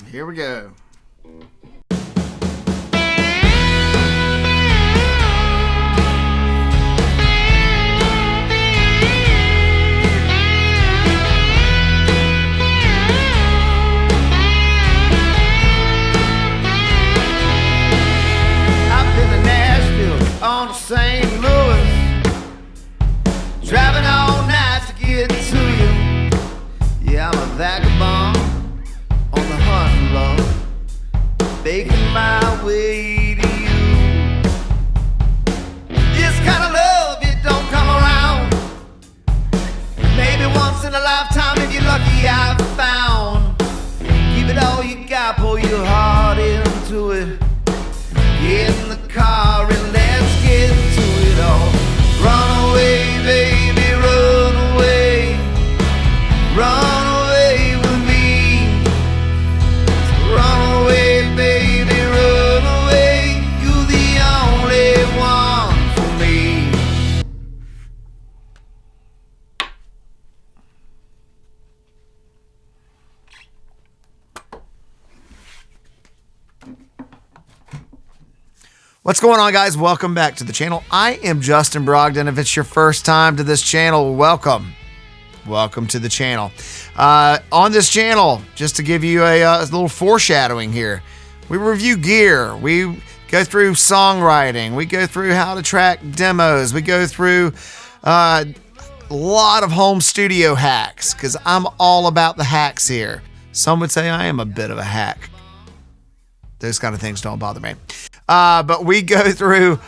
Here we go. I've been to Nashville, on to St. Louis, driving all night to get to you. Yeah, I'm a vagabond on the hunt, love, making my way to you. This kind of love, it don't come around. Maybe once in a lifetime, if you're lucky, I've found. Give it all you got, pour your heart into it. Get in the car and let's get to it all. Run away, baby, run away. Run away with me. Run away, baby, run away. You're the only one for me. What's going on, guys? Welcome back to the channel. I am Justin Brogdon. If it's your first time to this channel, welcome. Welcome to the channel. On this channel, just to give you a little foreshadowing here, we review gear. We go through songwriting. We go through how to track demos. We go through a lot of home studio hacks because I'm all about the hacks here. Some would say I am a bit of a hack. Those kind of things don't bother me. But we go through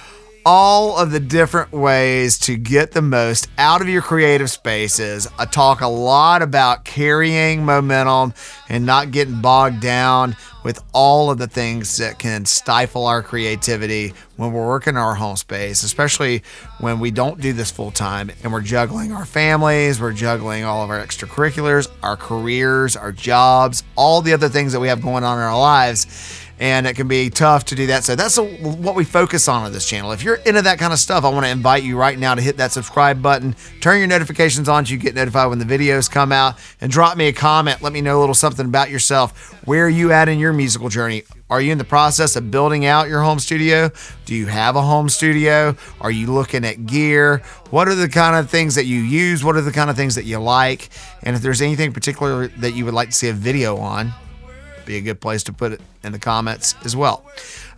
all of the different ways to get the most out of your creative spaces. I talk a lot about carrying momentum and not getting bogged down with all of the things that can stifle our creativity when we're working in our home space, especially when we don't do this full time and we're juggling our families, we're juggling all of our extracurriculars, our careers, our jobs, all the other things that we have going on in our lives. And it can be tough to do that. So that's what we focus on this channel. If you're into that kind of stuff, I want to invite you right now to hit that subscribe button, turn your notifications on so you get notified when the videos come out, and drop me a comment. Let me know a little something about yourself. Where are you at in your musical journey? Are you in the process of building out your home studio? Do you have a home studio? Are you looking at gear? What are the kind of things that you use? What are the kind of things that you like? And if there's anything particular that you would like to see a video on, be a good place to put it in the comments as well.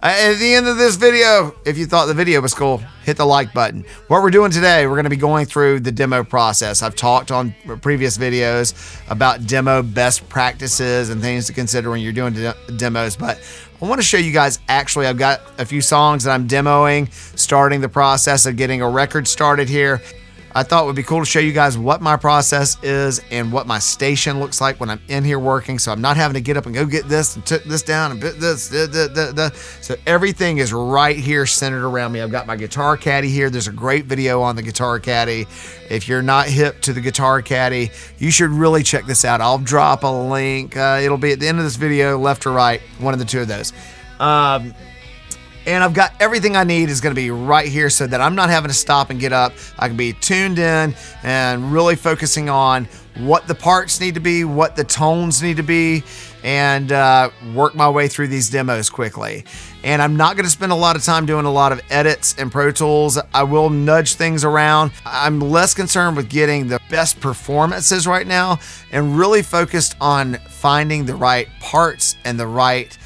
At the end of this video, if you thought the video was cool, hit the like button. What we're doing today, we're going to be going through the demo process. I've talked on previous videos about demo best practices and things to consider when you're doing demos, but I want to show you guys, actually, I've got a few songs that I'm demoing, starting the process of getting a record started here. I thought it would be cool to show you guys what my process is and what my station looks like when I'm in here working, so I'm not having to get up and go get this and took this down and put this. So everything is right here centered around me. I've got my guitar caddy here. There's a great video on the guitar caddy. If you're not hip to the guitar caddy, you should really check this out. I'll drop a link. It'll be at the end of this video, left or right, one of the two of those. And I've got everything I need is going to be right here so that I'm not having to stop and get up. I can be tuned in and really focusing on what the parts need to be, what the tones need to be, and work my way through these demos quickly. And I'm not going to spend a lot of time doing a lot of edits in Pro Tools. I will nudge things around. I'm less concerned with getting the best performances right now and really focused on finding the right parts and the right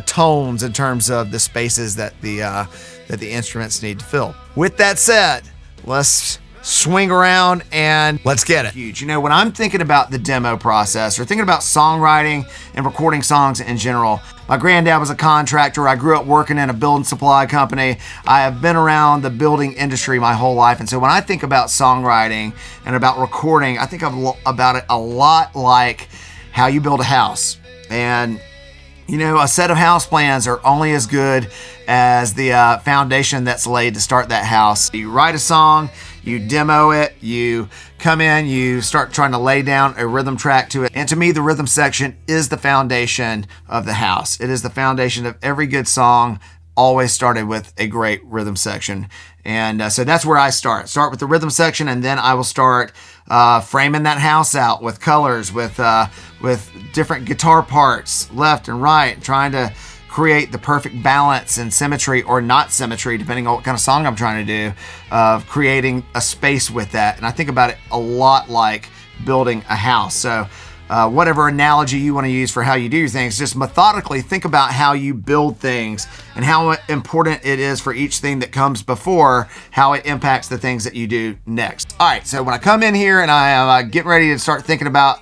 tones in terms of the spaces that the instruments need to fill. With that said, let's swing around and let's get it. Huge. You know, when I'm thinking about the demo process or thinking about songwriting and recording songs in general, my granddad was a contractor. I grew up working in a building supply company. I have been around the building industry my whole life. And so when I think about songwriting and about recording, I think about it a lot like how you build a house. And you know, a set of house plans are only as good as the foundation that's laid to start that house. You write a song, you demo it, you come in, you start trying to lay down a rhythm track to it. And to me, the rhythm section is the foundation of the house. It is the foundation of every good song. always started with a great rhythm section. And so that's where I start with the rhythm section, and then I will start framing that house out with colors, with different guitar parts left and right, trying to create the perfect balance and symmetry or not symmetry, depending on what kind of song I'm trying to do, of creating a space with that. And I think about it a lot like building a house. So whatever analogy you want to use for how you do your things, just methodically think about how you build things and how important it is for each thing that comes before, how it impacts the things that you do next. All right, so when I come in here and I am getting ready to start thinking about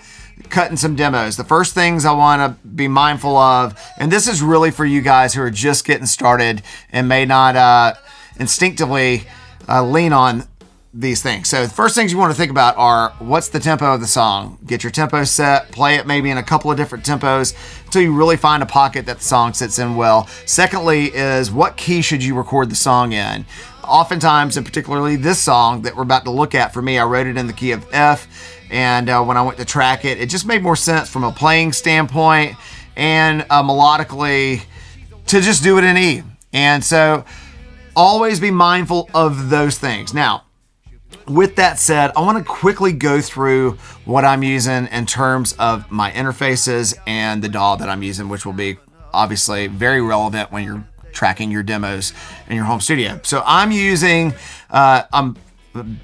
cutting some demos, the first things I want to be mindful of, and this is really for you guys who are just getting started and may not instinctively lean on these things. So the first things you want to think about are, what's the tempo of the song? Get your tempo set, play it maybe in a couple of different tempos until you really find a pocket that the song sits in well. Secondly is, what key should you record the song in? Oftentimes, and particularly this song that we're about to look at, for me, I wrote it in the key of F, and when I went to track it, it just made more sense from a playing standpoint and melodically to just do it in E. And so always be mindful of those things. Now, with that said, I want to quickly go through what I'm using in terms of my interfaces and the DAW that I'm using, which will be obviously very relevant when you're tracking your demos in your home studio. So I'm using, I'm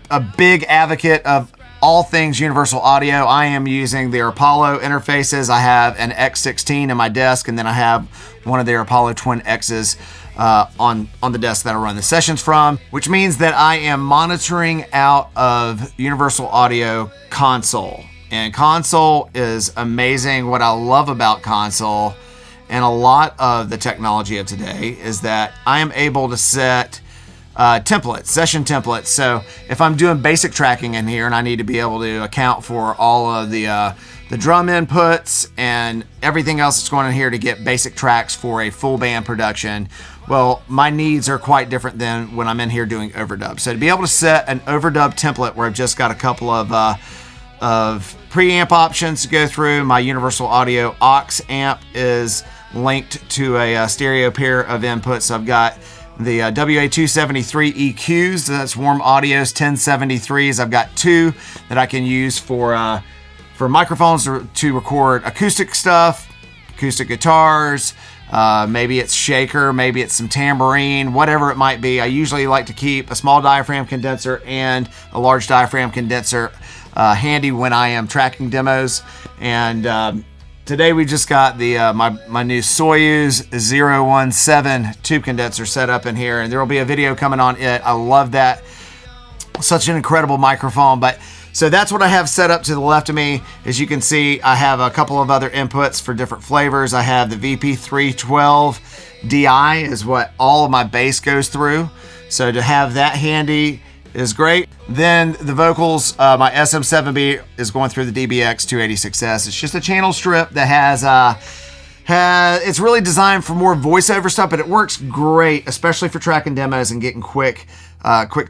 a big advocate of all things Universal Audio. I am using their Apollo interfaces. I have an X16 in my desk, and then I have one of their Apollo Twin X's on the desk that I run the sessions from, which means that I am monitoring out of Universal Audio Console. And Console is amazing. What I love about Console and a lot of the technology of today is that I am able to set templates, session templates. So if I'm doing basic tracking in here and I need to be able to account for all of the drum inputs and everything else that's going on here to get basic tracks for a full band production, well, my needs are quite different than when I'm in here doing overdub. So to be able to set an overdub template where I've just got a couple of preamp options to go through, my Universal Audio aux amp is linked to a stereo pair of inputs. So I've got the WA273 EQs, that's Warm Audio's 1073s. I've got two that I can use for microphones to record acoustic stuff, acoustic guitars, maybe it's shaker, maybe it's some tambourine, whatever it might be. I usually like to keep a small diaphragm condenser and a large diaphragm condenser handy when I am tracking demos. And today we just got the my new Soyuz 017 tube condenser set up in here, and there will be a video coming on it. I love that. Such an incredible microphone. But so that's what I have set up to the left of me. As you can see, I have a couple of other inputs for different flavors. I have the VP312 DI is what all of my bass goes through. So to have that handy is great. Then the vocals, my SM7B is going through the DBX 286S. It's just a channel strip that has it's really designed for more voiceover stuff, but it works great, especially for tracking demos and getting quick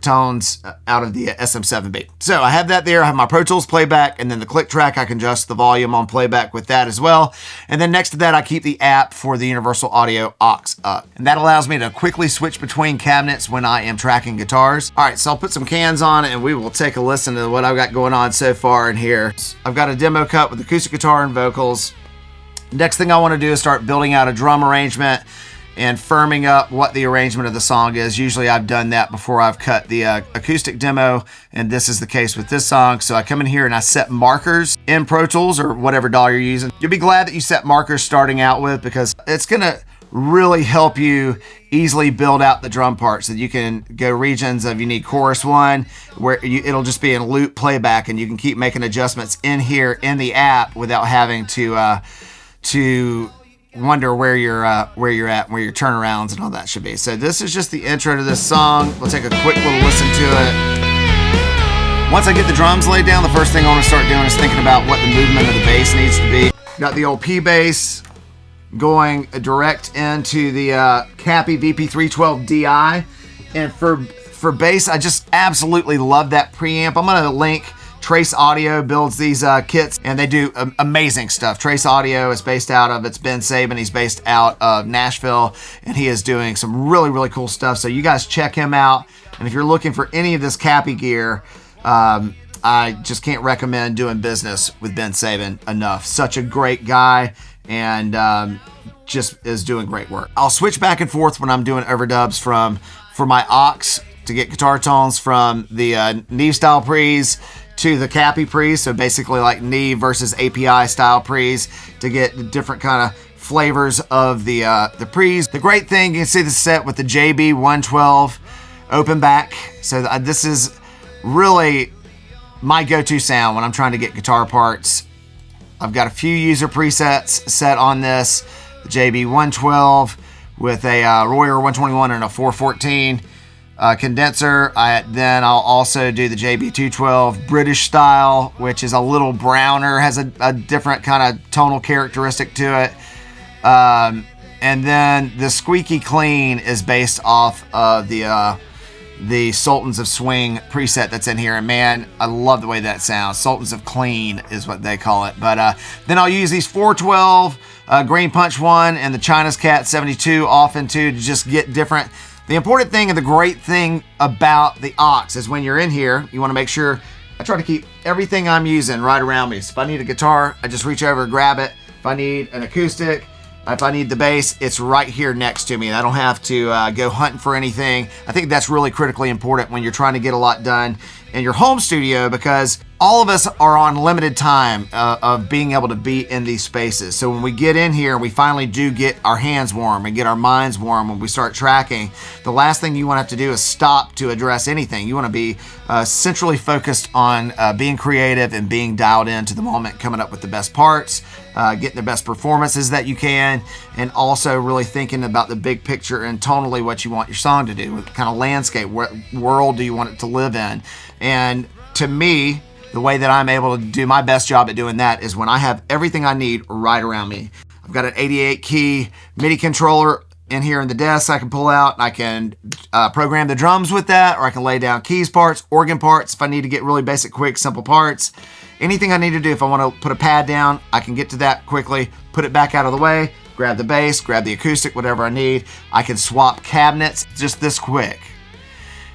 tones out of the SM7B. So I have that there. I have my Pro Tools playback, and then the click track, I can adjust the volume on playback with that as well. And then next to that, I keep the app for the Universal Audio aux up. And that allows me to quickly switch between cabinets when I am tracking guitars. All right, so I'll put some cans on and we will take a listen to what I've got going on so far in here. I've got a demo cut with acoustic guitar and vocals. Next thing I want to do is start building out a drum arrangement and firming up what the arrangement of the song is. Usually I've done that before I've cut the acoustic demo, and this is the case with this song. So I come in here and I set markers in Pro Tools or whatever DAW you're using. You'll be glad that you set markers starting out with, because it's gonna really help you easily build out the drum parts, so that you can go regions of, you need chorus one where it'll just be in loop playback, and you can keep making adjustments in here in the app without having to wonder where you're at, where your turnarounds and all that should be. So this is just the intro to this song. We'll take a quick little listen to it. Once I get the drums laid down, the first thing I want to start doing is thinking about what the movement of the bass needs to be. Got the old P bass going direct into the Cappy VP312 DI, and for bass, I just absolutely love that preamp. I'm gonna link Trace Audio builds these kits, and they do amazing stuff. Trace Audio is based out of, it's Ben Sabin. He's based out of Nashville, and he is doing some really, really cool stuff. So you guys check him out. And if you're looking for any of this Cappy gear, I just can't recommend doing business with Ben Sabin enough. Such a great guy, and just is doing great work. I'll switch back and forth when I'm doing overdubs for my aux to get guitar tones from the Neve style pre's to the Cappy pre's. So basically like Neve versus API style pre's to get different kind of flavors of the pre's. The great thing, you can see the set with the JB 112 open back. So this is really my go-to sound when I'm trying to get guitar parts. I've got a few user presets set on this. The JB 112 with a Royer 121 and a 414 condenser. Then I'll also do the JB 212 British style, which is a little browner, has a different kind of tonal characteristic to it. And then the Squeaky Clean is based off of the Sultans of Swing preset that's in here. And man, I love the way that sounds. Sultans of Clean is what they call it. But then I'll use these 412 Green Punch 1 and the China's Cat 72 often too, to just get different. The important thing and the great thing about the aux is when you're in here, you want to make sure, I try to keep everything I'm using right around me. So if I need a guitar, I just reach over and grab it. If I need an acoustic, if I need the bass, it's right here next to me. I don't have to go hunting for anything. I think that's really critically important when you're trying to get a lot done in your home studio, because all of us are on limited time of being able to be in these spaces. So when we get in here and we finally do get our hands warm and get our minds warm when we start tracking, the last thing you want to have to do is stop to address anything. You want to be centrally focused on being creative and being dialed into the moment, coming up with the best parts, getting the best performances that you can, and also really thinking about the big picture and tonally what you want your song to do, what kind of landscape, what world do you want it to live in. And to me, the way that I'm able to do my best job at doing that is when I have everything I need right around me. I've got an 88 key MIDI controller in here in the desk I can pull out. I can program the drums with that, or I can lay down keys parts, organ parts if I need to get really basic, quick, simple parts. Anything I need to do, if I want to put a pad down, I can get to that quickly, put it back out of the way, grab the bass, grab the acoustic, whatever I need. I can swap cabinets just this quick.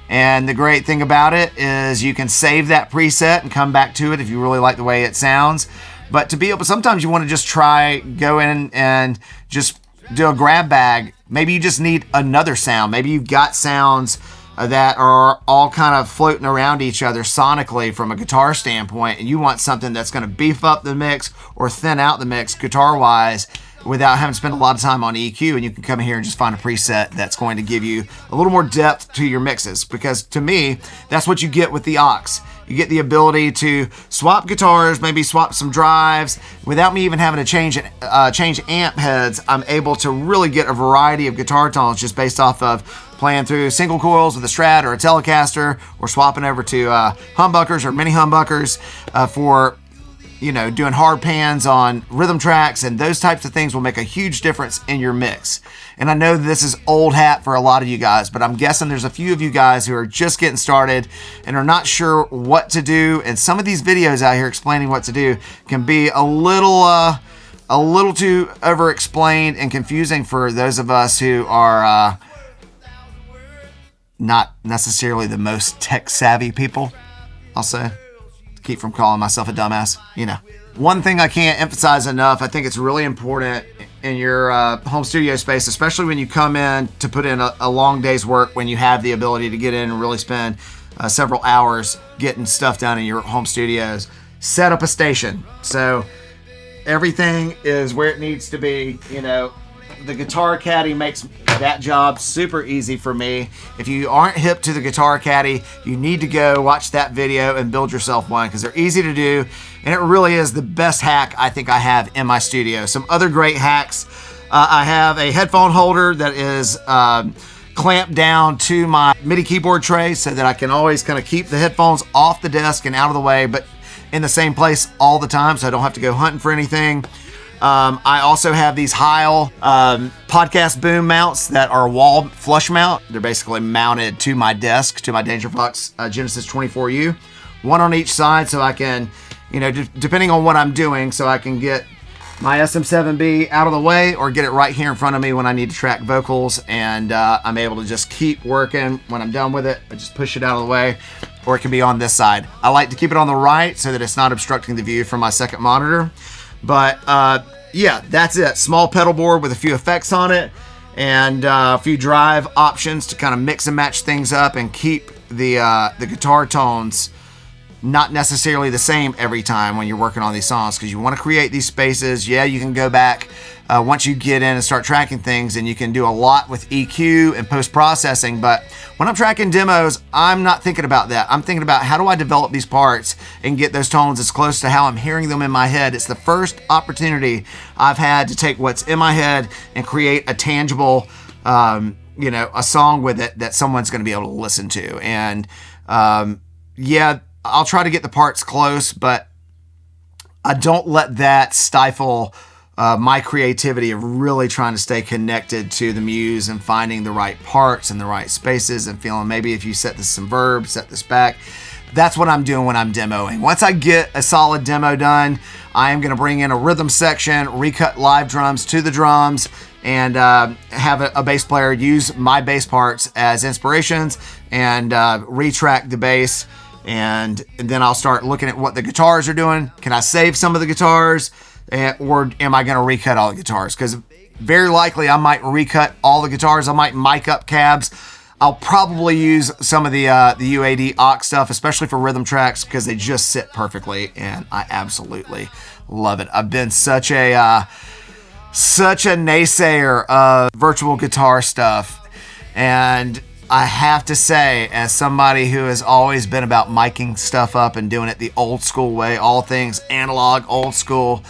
And the great thing about it is you can save that preset and come back to it if you really like the way it sounds. But to be able, sometimes you want to just go in and just do a grab bag. Maybe you just need another sound. Maybe you've got sounds that are all kind of floating around each other sonically from a guitar standpoint, and you want something that's going to beef up the mix or thin out the mix guitar-wise without having to spend a lot of time on EQ, and you can come in here and just find a preset that's going to give you a little more depth to your mixes, because to me, that's what you get with the aux. You get the ability to swap guitars, maybe swap some drives. Without me even having to change amp heads, I'm able to really get a variety of guitar tones just based off of playing through single coils with a Strat or a Telecaster, or swapping over to humbuckers or mini humbuckers for doing hard pans on rhythm tracks, and those types of things will make a huge difference in your mix. And I know this is old hat for a lot of you guys, but I'm guessing there's a few of you guys who are just getting started and are not sure what to do. And some of these videos out here explaining what to do can be a little too over-explained and confusing for those of us who are not necessarily the most tech-savvy people, I'll say. Keep from calling myself a dumbass, One thing I can't emphasize enough, I think it's really important in your home studio space, especially when you come in to put in a long day's work, when you have the ability to get in and really spend several hours getting stuff done in your home studios. Set up a station. So everything is where it needs to be, The Guitar Caddy makes that job super easy for me. If you aren't hip to the Guitar Caddy, you need to go watch that video and build yourself one, because they're easy to do, and it really is the best hack I think I have in my studio. Some other great hacks. I have a headphone holder that is clamped down to my MIDI keyboard tray so that I can always kind of keep the headphones off the desk and out of the way, but in the same place all the time, so I don't have to go hunting for anything. I also have these Heil podcast boom mounts that are wall flush mount. They're basically mounted to my desk, to my Dangerfox Genesis 24U. one on each side so I can, depending on what I'm doing, so I can get my SM7B out of the way or get it right here in front of me when I need to track vocals, and I'm able to just keep working. When I'm done with it, I just push it out of the way, or it can be on this side. I like to keep it on the right so that it's not obstructing the view from my second monitor. But yeah, that's it. Small pedal board with a few effects on it, and a few drive options to kind of mix and match things up and keep the guitar tones not necessarily the same every time when you're working on these songs, because you want to create these spaces. Yeah, you can go back once you get in and start tracking things, and you can do a lot with EQ and post-processing, but when I'm tracking demos, I'm not thinking about that. I'm thinking about, how do I develop these parts and get those tones as close to how I'm hearing them in my head. It's the first opportunity I've had to take what's in my head and create a tangible a song with it that someone's going to be able to listen to. And yeah, I'll try to get the parts close, but I don't let that stifle my creativity of really trying to stay connected to the muse and finding the right parts and the right spaces and feeling, maybe if you set this some verb, set this back. That's what I'm doing when I'm demoing. Once I get a solid demo done, I am going to bring in a rhythm section, recut live drums to the drums, and have a bass player use my bass parts as inspirations and retrack the bass. And then I'll start looking at what the guitars are doing. Can I save some of the guitars, or am I going to recut all the guitars? Because very likely I might recut all the guitars. I might mic up cabs. I'll probably use some of the UAD aux stuff, especially for rhythm tracks, because they just sit perfectly, and I absolutely love it. I've been such a naysayer of virtual guitar stuff, and I have to say, as somebody who has always been about miking stuff up and doing it the old school way, all things analog, old school,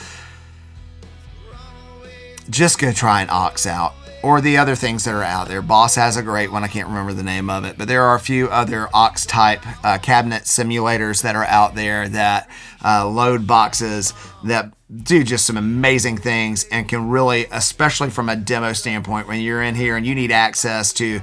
just go try an aux out, or the other things that are out there. Boss has a great one. I can't remember the name of it, but there are a few other aux type cabinet simulators that are out there that load boxes that do just some amazing things and can really, especially from a demo standpoint, when you're in here and you need access to,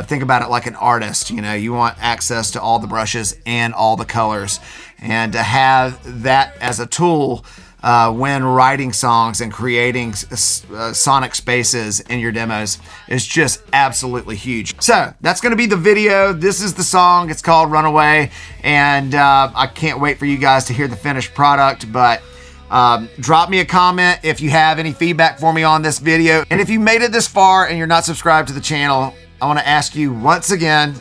think about it like an artist, you want access to all the brushes and all the colors, and to have that as a tool when writing songs and creating sonic spaces in your demos is just absolutely huge. So that's going to be the video. This is the song. It's called Runaway, and I can't wait for you guys to hear the finished product. But drop me a comment if you have any feedback for me on this video. And if you made it this far and you're not subscribed to the channel, I want to ask you once again,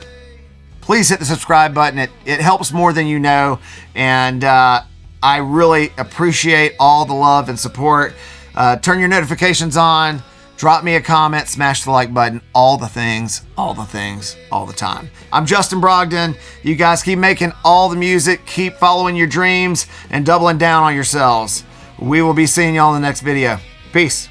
please hit the subscribe button. It helps more than you know, and I really appreciate all the love and support. Turn your notifications on, drop me a comment, smash the like button, all the things, all the time. I'm Justin Brogdon. You guys keep making all the music, keep following your dreams, and doubling down on yourselves. We will be seeing y'all in the next video. Peace.